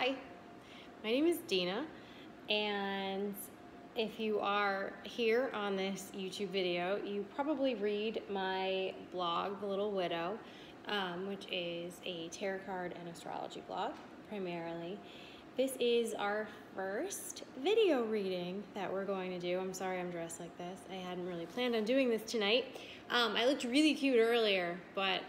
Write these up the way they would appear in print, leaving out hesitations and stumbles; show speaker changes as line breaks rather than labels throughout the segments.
Hi, my name is Dina, and if you are here on this YouTube video, you probably read my blog, The Little Widow, which is a tarot card and astrology blog, primarily. This is our first video reading that we're going to do. I'm sorry I'm dressed like this. I hadn't really planned on doing this tonight. I looked really cute earlier, but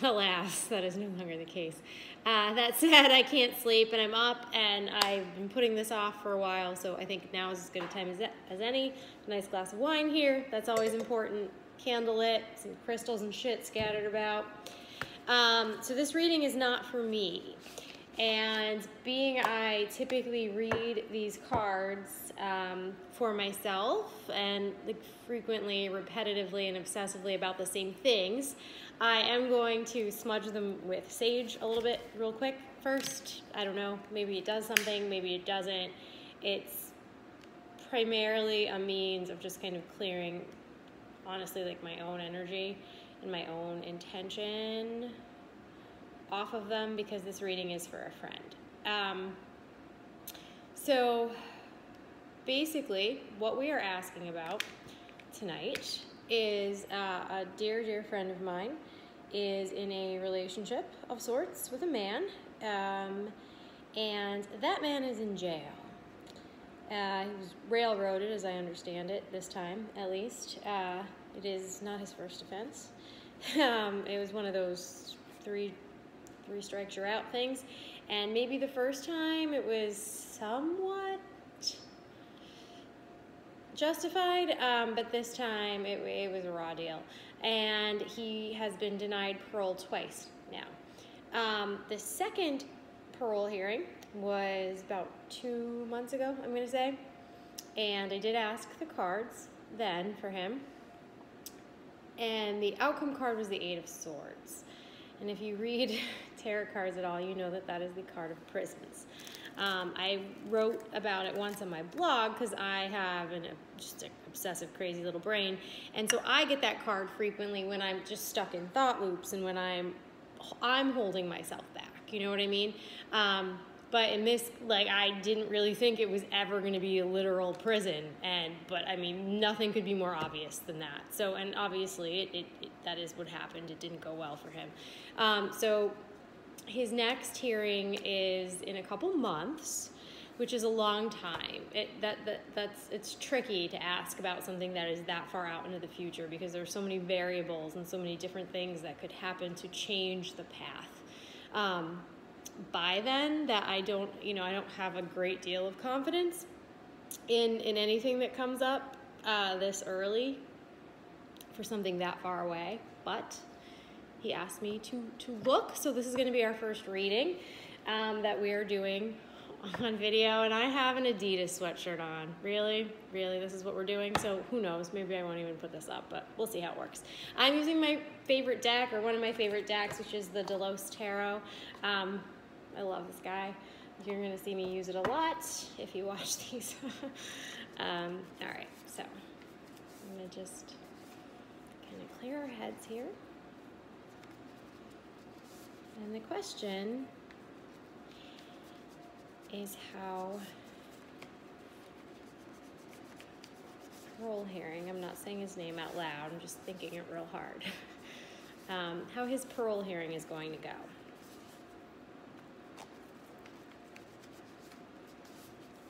alas, that is no longer the case. That said, I can't sleep and I'm up and I've been putting this off for a while, so I think now is as good a time as any. A nice glass of wine here, that's always important. Candlelit, some crystals and shit scattered about. So this reading is not for me. And being I typically read these cards for myself and frequently, repetitively, and obsessively about the same things, I am going to smudge them with sage a little bit real quick first. I don't know, maybe it does something, maybe it doesn't. It's primarily a means of just kind of clearing, honestly, like my own energy and my own intention off of them, because this reading is for a friend. So basically what we are asking about tonight is a dear friend of mine is in a relationship of sorts with a man, and that man is in jail. He was railroaded, as I understand it, this time at least. It is not his first offense. It was one of those three strikes you're out things, and maybe the first time it was somewhat justified, but this time it was a raw deal, and he has been denied parole twice now. The second parole hearing was about 2 months ago, I'm gonna say, and I did ask the cards then for him, and the outcome card was the Eight of Swords. And if you read tarot cards at all, you know that that is the card of prisons. I wrote about it once on my blog because I have just an obsessive, crazy little brain. And so I get that card frequently when I'm just stuck in thought loops and when I'm holding myself back. You know what I mean? But in this, I didn't really think it was ever going to be a literal prison, but I mean, nothing could be more obvious than that. So, and obviously, that is what happened. It didn't go well for him. So, his next hearing is in a couple months, which is a long time. It's tricky to ask about something that is that far out into the future because there are so many variables and so many different things that could happen to change the path. By then, that I don't have a great deal of confidence in anything that comes up this early for something that far away, but he asked me to look, so this is going to be our first reading that we are doing on video, and I have an Adidas sweatshirt on. Really, this is what we're doing, so who knows, maybe I won't even put this up, but we'll see how it works. I'm using my favorite deck, or one of my favorite decks, which is the Delos Tarot. I love this guy. You're going to see me use it a lot if you watch these. All right, so I'm going to just kind of clear our heads here. And the question is how parole hearing, I'm not saying his name out loud, I'm just thinking it real hard, how his parole hearing is going to go.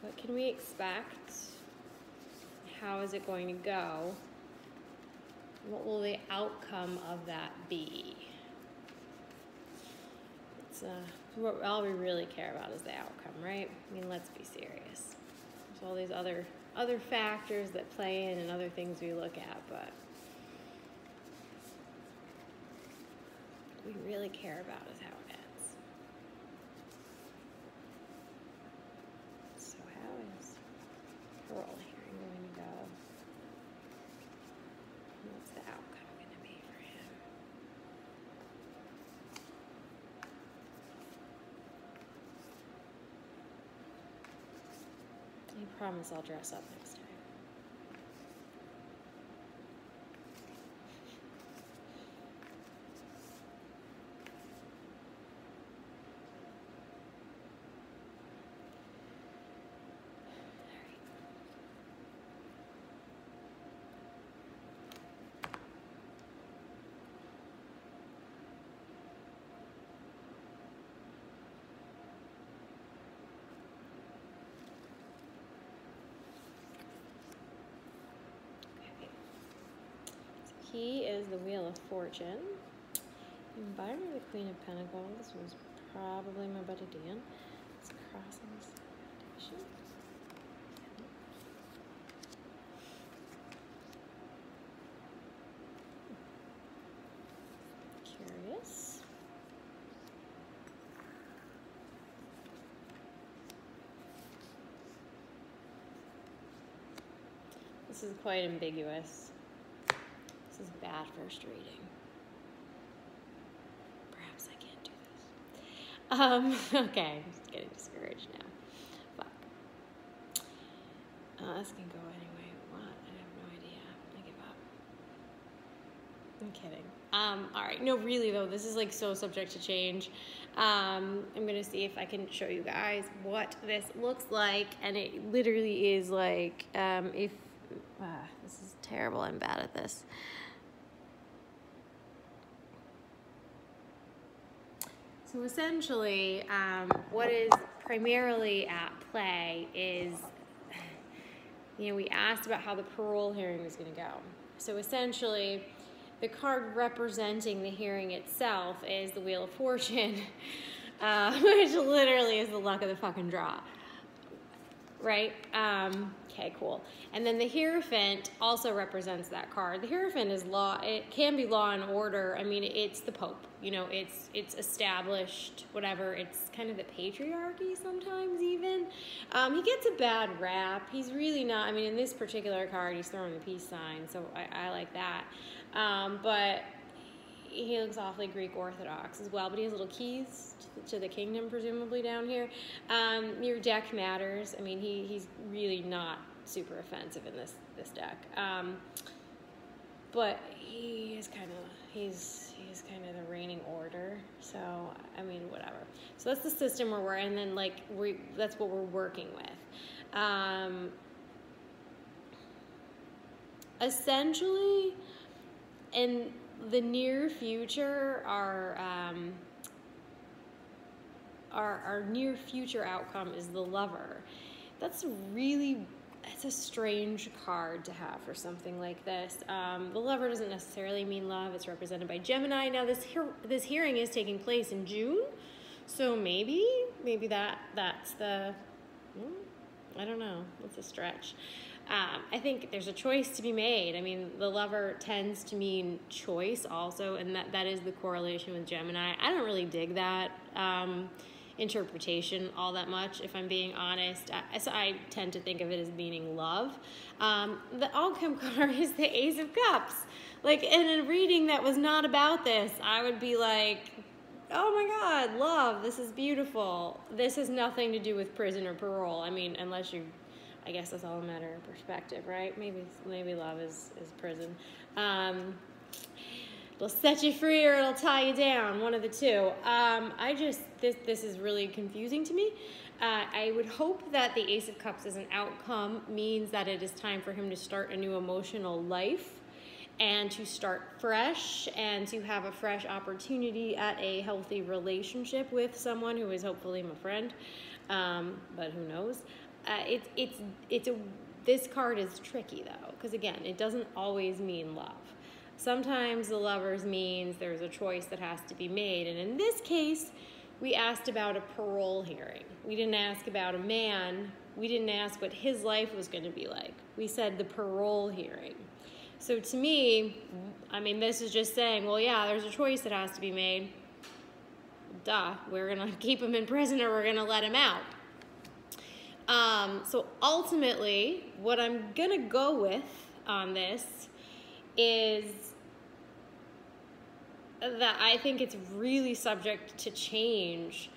What can we expect? How is it going to go? What will the outcome of that be? What all we really care about is the outcome, right? I mean, let's be serious. There's all these other factors that play in and other things we look at, but what we really care about is how it ends. So how is parole hearing going to go? What's the outcome going to be for him? I promise I'll dress up next time. He is the Wheel of Fortune. Byron the Queen of Pentacles. This was probably my buddy Dan. Let's cross on this foundation. Curious. This is quite ambiguous. This is bad first reading. Perhaps I can't do this. Okay, I'm just getting discouraged now. Fuck. This can go anyway. What? I have no idea. I give up. I'm kidding. All right. No, really though, this is like so subject to change. I'm gonna see if I can show you guys what this looks like, and it literally is like if this is terrible. I'm bad at this. So essentially, what is primarily at play is, we asked about how the parole hearing was going to go. So essentially, the card representing the hearing itself is the Wheel of Fortune, which literally is the luck of the fucking draw. Right? Okay, cool. And then the Hierophant also represents that card. The Hierophant is law. It can be law and order. I mean, it's the Pope. It's established, whatever. It's kind of the patriarchy sometimes even. He gets a bad rap. He's really not. I mean, in this particular card, he's throwing the peace sign, so I like that. But he looks awfully Greek Orthodox as well, but he has little keys to the kingdom, presumably, down here. Your deck matters. I mean, he's really not super offensive in this deck. But he's kind of the reigning order. So, I mean, whatever. So that's the system we're in, and then that's what we're working with. Essentially, in the near future, our near future outcome is the Lover. It's a strange card to have for something like this. The Lover doesn't necessarily mean love. It's represented by Gemini. Now this hearing is taking place in June, so maybe that's the, I don't know. It's a stretch. I think there's a choice to be made. I mean, the Lover tends to mean choice also, and that is the correlation with Gemini. I don't really dig that interpretation all that much, if I'm being honest. So I tend to think of it as meaning love. The outcome card is the Ace of Cups. Like, in a reading that was not about this, I would be like, oh my God, love, this is beautiful. This has nothing to do with prison or parole. I mean, unless you, I guess that's all a matter of perspective, right? Maybe love is prison. It'll set you free or it'll tie you down, one of the two. This is really confusing to me. I would hope that the Ace of Cups as an outcome means that it is time for him to start a new emotional life and to start fresh and to have a fresh opportunity at a healthy relationship with someone who is hopefully my friend, but who knows. This card is tricky though, because again, it doesn't always mean love. Sometimes the Lovers means there's a choice that has to be made, and in this case, we asked about a parole hearing. We didn't ask about a man. We didn't ask what his life was going to be like. We said the parole hearing. So to me, I mean, this is just saying, well, yeah, there's a choice that has to be made. Duh, we're going to keep him in prison or we're going to let him out. So ultimately, what I'm going to go with on this is that I think it's really subject to change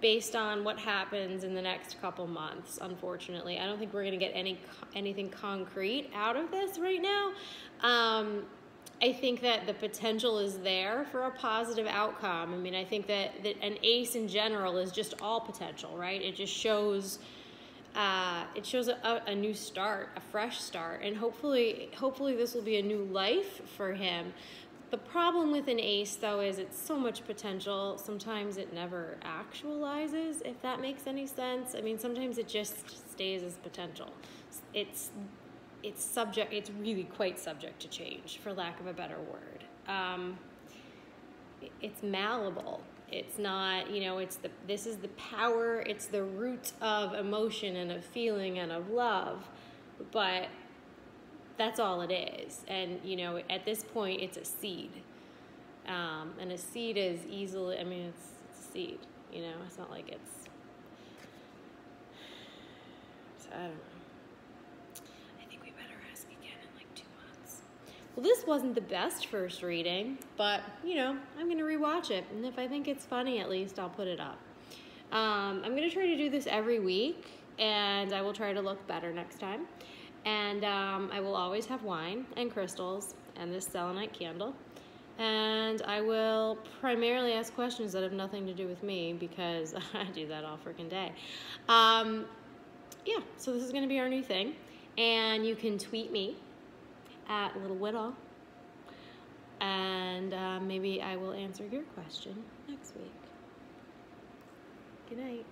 based on what happens in the next couple months, unfortunately. I don't think we're going to get anything concrete out of this right now. I think that the potential is there for a positive outcome. I mean, I think that an ace in general is just all potential, right? It just shows a new start, a fresh start, and hopefully this will be a new life for him. The problem with an ace, though, is it's so much potential. Sometimes it never actualizes, if that makes any sense. I mean, sometimes it just stays as potential. it's really quite subject to change, for lack of a better word. It's malleable. It's not, this is the power, it's the root of emotion and of feeling and of love, but that's all it is. And, at this point, it's a seed. And a seed is easily, it's a seed, it's not like so I don't know. I think we better ask again in like 2 months. Well, this wasn't the best first reading, but, I'm going to rewatch it. And if I think it's funny, at least I'll put it up. I'm going to try to do this every week, and I will try to look better next time. And I will always have wine and crystals and this selenite candle. And I will primarily ask questions that have nothing to do with me, because I do that all freaking day. Yeah, so this is going to be our new thing. And you can tweet me at Little Whittle. And maybe I will answer your question next week. Good night.